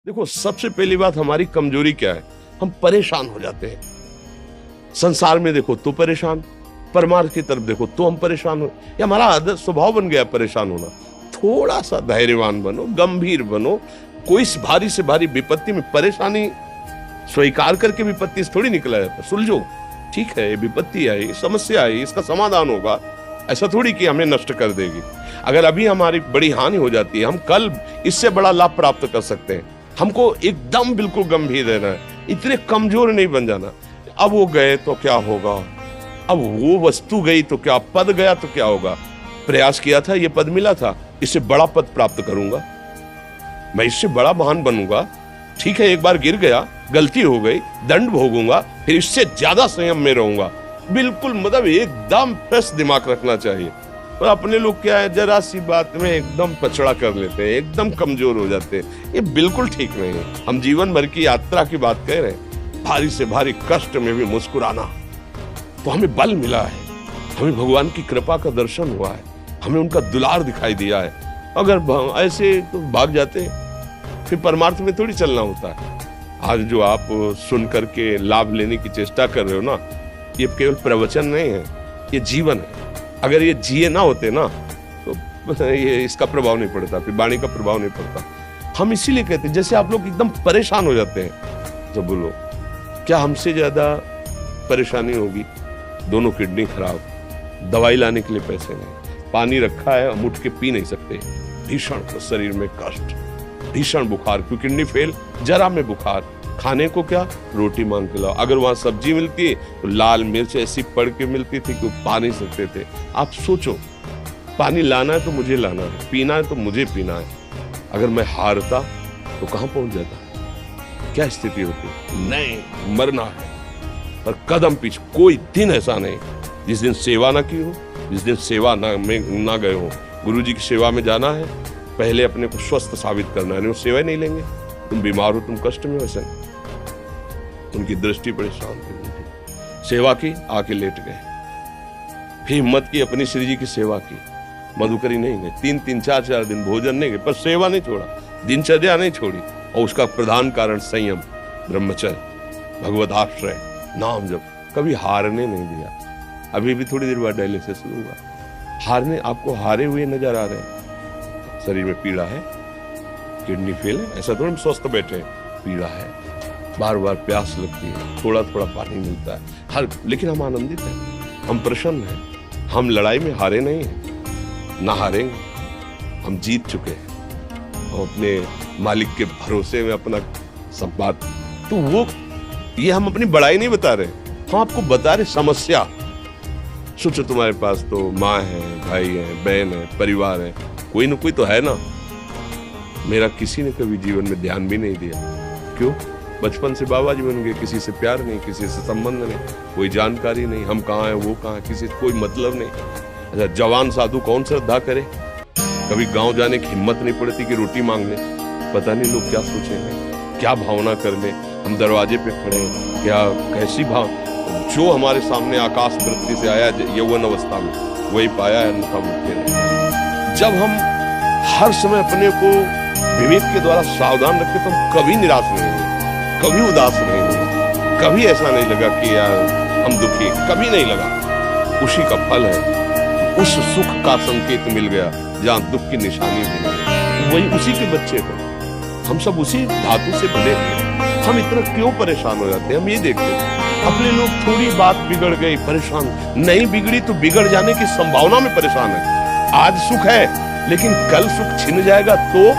देखो, सबसे पहली बात हमारी कमजोरी क्या है? हम परेशान हो जाते हैं। संसार में देखो तो परेशान, परमार्थ की तरफ देखो तो हम परेशान हो। ये हमारा आदत स्वभाव बन गया परेशान होना। थोड़ा सा धैर्यवान बनो, गंभीर बनो। कोई भारी से भारी विपत्ति में परेशानी स्वीकार करके विपत्ति से थोड़ी निकला जाता। सुलझो, ठीक है, ये विपत्ति आई, समस्या आई, इसका समाधान होगा। ऐसा थोड़ी कि हमें नष्ट कर देगी। अगर अभी हमारी बड़ी हानि हो जाती है, हम कल इससे बड़ा लाभ प्राप्त कर सकते हैं। हमको एकदम बिल्कुल गंभीर रहना है, इतने कमजोर नहीं बन जाना। अब वो गए तो क्या होगा, अब वो वस्तु गई तो क्या, पद गया तो क्या होगा। प्रयास किया था, ये पद मिला था, इससे बड़ा पद प्राप्त करूंगा, मैं इससे बड़ा महान बनूंगा। ठीक है, एक बार गिर गया, गलती हो गई, दंड भोगूंगा, फिर इससे ज्यादा संयम में रहूंगा। बिल्कुल, मतलब एकदम फ्रेश दिमाग रखना चाहिए। और अपने लोग क्या है, जरा सी बात में एकदम पछड़ा कर लेते हैं, एकदम कमजोर हो जाते हैं। ये बिल्कुल ठीक नहीं है। हम जीवन भर की यात्रा की बात कह रहे हैं, भारी से भारी कष्ट में भी मुस्कुराना, तो हमें बल मिला है, हमें भगवान की कृपा का दर्शन हुआ है, हमें उनका दुलार दिखाई दिया है। अगर ऐसे तो भाग जाते, फिर परमार्थ में थोड़ी चलना होता है। आज जो आप सुन करके लाभ लेने की चेष्टा कर रहे हो ना, ये केवल प्रवचन नहीं है, ये जीवन है। अगर ये जिए ना होते ना, तो ये इसका प्रभाव नहीं पड़ता, फिर वाणी का प्रभाव नहीं पड़ता। हम इसीलिए कहते हैं, जैसे आप लोग एकदम परेशान हो जाते हैं, तो बोलो क्या हमसे ज्यादा परेशानी होगी? दोनों किडनी खराब, दवाई लाने के लिए पैसे नहीं, पानी रखा है, हम उठ के पी नहीं सकते, भीषण शरीर में कष्ट, भीषण बुखार, क्योंकि किडनी फेल, जरा में बुखार, खाने को क्या, रोटी मांग के लाओ। अगर वहां सब्जी मिलती है तो लाल मिर्च ऐसी पड़ के मिलती थी कि पा नहीं सकते थे। आप सोचो, पानी लाना है तो मुझे लाना है, पीना है तो मुझे पीना है। अगर मैं हारता तो कहां पहुंच जाता, क्या स्थिति होती? नहीं, मरना है, पर कदम पीछे। कोई दिन ऐसा नहीं जिस दिन सेवा ना की हो, जिस दिन सेवा ना गए हो। गुरु जी की सेवा में जाना है, पहले अपने को स्वस्थ साबित करना है, नहीं वो सेवा नहीं लेंगे। तुम बीमार हो, तुम कष्ट में हो, ऐसे उनकी दृष्टि बड़ी शांत थी। सेवा की, आके लेट गए, फिर हिम्मत की, अपनी श्री जी की सेवा की। मधुकरी नहीं गए, 3-4 दिन भोजन नहीं गए, पर सेवा नहीं छोड़ा, दिनचर्या नहीं छोड़ी। और उसका प्रधान कारण संयम, ब्रह्मचर्य, भगवदाश्रय, नाम जप, कभी हारने नहीं दिया। अभी भी थोड़ी देर बाद डायलिसिस लूंगा। हारने, आपको हारे हुए नजर आ रहे हैं। शरीर में पीड़ा है, किडनी फेल है, ऐसा थोड़ा हम स्वस्थ बैठे हैं, पीड़ा है, बार बार प्यास लगती है, थोड़ा थोड़ा पानी मिलता है, हर, लेकिन हम आनंदित हैं, हम प्रसन्न हैं। हम लड़ाई में हारे नहीं हैं, ना हारेंगे, हम जीत चुके हैं। हम अपने मालिक के भरोसे में अपना सब बात, तो वो, ये हम अपनी बड़ाई नहीं बता रहे, हम आपको बता रहे समस्या। सोचो, तुम्हारे पास तो माँ है, भाई है, बहन है, परिवार है, कोई ना कोई तो है ना। मेरा किसी ने कभी जीवन में ध्यान भी नहीं दिया। क्यों? बचपन से बाबा जी बन गए, किसी से प्यार नहीं, किसी से संबंध नहीं, कोई जानकारी नहीं, हम कहाँ हैं, वो कहाँ है, किसी से कोई मतलब नहीं। अच्छा, जवान साधु कौन श्रद्धा करे? कभी गांव जाने की हिम्मत नहीं पड़ती कि रोटी मांग ले। पता नहीं लोग क्या सोचेंगे, क्या भावना कर ले। हम दरवाजे पे खड़े हैं, क्या कैसी भाव, जो हमारे सामने आकाश वृत्ति से आया यौवन अवस्था में, वही पाया है, अन्यथा मुक्ति नहीं। जब हम हर समय अपने को विवेक के द्वारा सावधान रखे, तो हम कभी निराश नहीं हुए, कभी उदास नहीं हुए, कभी ऐसा नहीं लगा कि यार हम दुखी, कभी नहीं लगा। उसी का फल है, उस सुख का संकेत मिल गया जहाँ दुख की निशानी भी नहीं। वही उसी के बच्चे हो, हम सब उसी धातु से बने हैं। हम इतना क्यों परेशान हो जाते हैं? हम ये देखते हैं, अपने लोग थोड़ी बात बिगड़ गई, परेशान, नहीं बिगड़ी तो बिगड़ जाने की संभावना में परेशान है। आज सुख है, लेकिन कल सुख छिन जाएगा, तो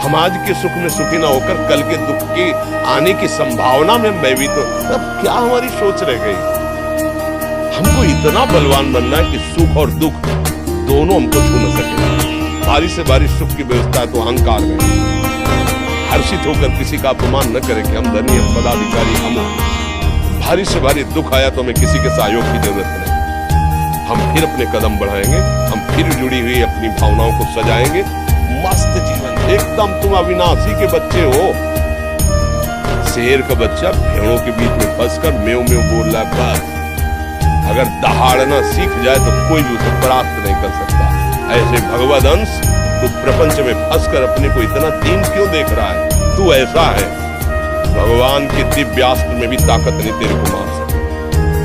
हम आज के सुख में सुखी ना होकर कल के दुख के आने की संभावना में भयभीत हो, तब क्या हमारी सोच रह गई? हमको इतना बलवान बनना है कि सुख और दुख दोनों हमको छू न सके। भारी से भारी सुख की व्यवस्था है तो अहंकार में हर्षित होकर किसी का अपमान न करे कि हम धनी, हम पदाधिकारी, हम। भारी से भारी दुख आया तो हमें किसी के सहयोग की जरूरत नहीं। हम फिर अपने कदम बढ़ाएंगे, हम फिर जुड़ी हुई अपनी भावनाओं को सजाएंगे। मस्त जीवन, एकदम तुम अविनाशी के बच्चे हो। शेर का बच्चा भेड़ों के बीच में फंसकर म्यों म्यों बोल रहा है, बस अगर दहाड़ना सीख जाए तो कोई भी उसे परास्त नहीं कर सकता। ऐसे भगवद अंश तो प्रपंच में फंसकर अपने को इतना दीन क्यों देख रहा है? तू ऐसा है, भगवान के दिव्यास्त्र में भी ताकत नहीं तेरे को मार सकती।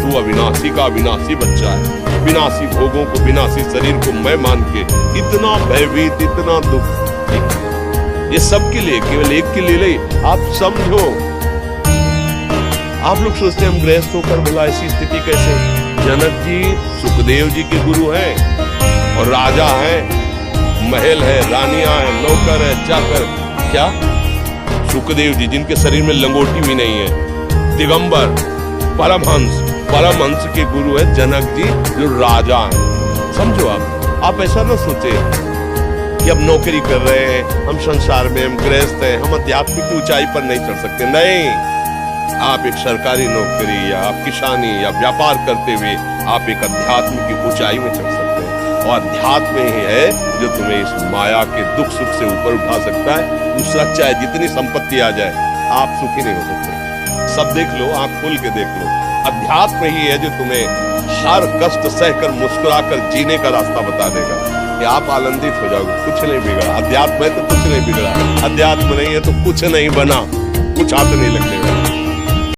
तू अविनाशी का अविनाशी बच्चा है, विनाशी भोगों को, विनाशी शरीर को मैं मान के इतना भयभीत, इतना दुख, ये सबके लिए, केवल एक के लिए नहीं। आप समझो, आप लोग सोचते हैं हम गृहस्थ होकर भला ऐसी स्थिति कैसे? जनक जी सुखदेव जी के गुरु हैं और राजा हैं, महल है, रानियां हैं, नौकर है, चाकर। क्या सुखदेव जी जिनके शरीर में लंगोटी भी नहीं है, दिगंबर, परमहंस के गुरु है जनक जी जो राजा हैं। समझो आप ऐसा ना सोचे कि अब नौकरी कर रहे हैं, हम संसार में, हम गृहस्थ हैं, हम आध्यात्मिक ऊंचाई पर नहीं चढ़ सकते। नहीं, आप एक सरकारी नौकरी या आप किसानी या व्यापार करते हुए आप एक अध्यात्म की ऊंचाई में चढ़ सकते हैं। और अध्यात्म ही है जो तुम्हें इस माया के दुख सुख से ऊपर उठा सकता है। दूसरा, चाहे जितनी संपत्ति आ जाए, आप सुखी नहीं हो सकते। सब देख लो, आंख खोल के देख लो, अध्यात्म ही है जो तुम्हें हर कष्ट सहकर मुस्कुराकर जीने का रास्ता बता देगा कि आप आनंदित हो जाओगे। कुछ नहीं बिगड़ा, अध्यात्म है तो कुछ नहीं बिगड़ा, अध्यात्म नहीं है तो कुछ नहीं बना, कुछ हाथ नहीं लगने वाला।